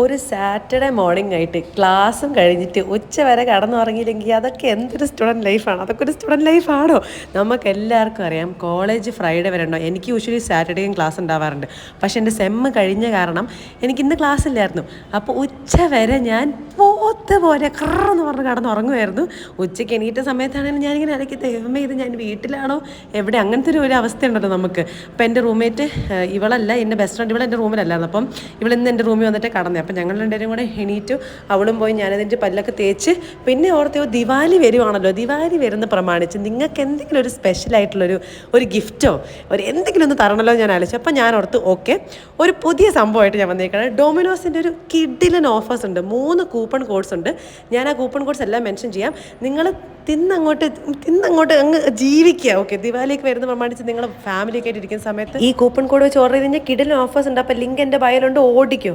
ഒരു Saturday morning ആയിട്ട് ക്ലാസ്സും കഴിഞ്ഞിട്ട് ഉച്ച വരെ കടന്നുറങ്ങിയില്ലെങ്കിൽ അതൊക്കെ എന്തൊരു സ്റ്റുഡൻറ്റ് ലൈഫാണ്. അതൊക്കെ ഒരു സ്റ്റുഡൻറ്റ് ലൈഫാണോ? നമുക്ക് എല്ലാവർക്കും അറിയാം കോളേജ് ഫ്രൈഡേ വരെ ഉണ്ടോ. എനിക്ക് യൂഷ്വലി സാറ്റർഡേയും ക്ലാസ് ഉണ്ടാവാറുണ്ട്. പക്ഷേ എൻ്റെ സെമ്മ് കഴിഞ്ഞ കാരണം എനിക്കിന്ന് ക്ലാസ് ഇല്ലായിരുന്നു. അപ്പോൾ ഉച്ച വരെ ഞാൻ പോത്ത് പോലെ കറന്ന് പറഞ്ഞ് കടന്നുറങ്ങുമായിരുന്നു. ഉച്ചയ്ക്ക് എണീറ്റ സമയത്താണെങ്കിൽ ഞാനിങ്ങനെ ഇടയ്ക്ക് ദൈവമേ ഇത് ഞാൻ വീട്ടിലാണോ എവിടെ, അങ്ങനത്തെ ഒരു അവസ്ഥയുണ്ടല്ലോ നമുക്ക്. അപ്പോൾ എൻ്റെ റൂംമേറ്റ് ഇവളല്ല, എൻ്റെ ബെസ്റ്റ് ഫ്രണ്ട്, ഇവളെൻ്റെ റൂമിലല്ലായിരുന്നു. അപ്പം ഇവളിന്ന് എൻ്റെ റൂമിൽ വന്നിട്ട് കടന്നേ. അപ്പം ഞങ്ങൾ രണ്ടുപേരും കൂടെ എണീറ്റു. അവളും പോയി, ഞാനതിൻ്റെ പല്ലൊക്കെ തേച്ച്. പിന്നെ ഓർത്തോ ദിവാലി വരുവാണല്ലോ, ദിവാലി വരുന്ന പ്രമാണിച്ച് നിങ്ങൾക്ക് എന്തെങ്കിലും ഒരു സ്പെഷ്യലായിട്ടുള്ളൊരു ഗിഫ്റ്റോ എന്തെങ്കിലും ഒന്ന് തരണമല്ലോ ഞാൻ ആലോചിച്ചു. അപ്പം ഞാൻ ഓർത്ത് ഓക്കെ, ഒരു പുതിയ സംഭവമായിട്ട് ഞാൻ വന്നേക്കാണ്. ഡൊമിനോസിൻ്റെ ഒരു കിഡിലൻ ഓഫേഴ്സ് ഉണ്ട്. 3 കൂപ്പൺ കോഡ്സ് ഉണ്ട്. ഞാൻ ആ കൂപ്പൺ കോഡ്സ് എല്ലാം മെൻഷൻ ചെയ്യാം. നിങ്ങൾ തിന്നങ്ങോട്ട് അങ്ങ് ജീവിക്കുക. ഓക്കെ, ദിവാലിക്ക് വരുന്ന പ്രമാണിച്ച് നിങ്ങൾ ഫാമിലിയൊക്കെ ആയിട്ട് ഇരിക്കുന്ന സമയത്ത് ഈ കൂപ്പൺ കോഡ് വെച്ച് ഓർഡർ ചെയ്ത് കഴിഞ്ഞാൽ കിഡിലൻ ഓഫേഴ്സ് ഉണ്ട്. അപ്പോൾ ലിങ്ക് എൻ്റെ ബയോയിലുണ്ട്, ഓടിക്കോ.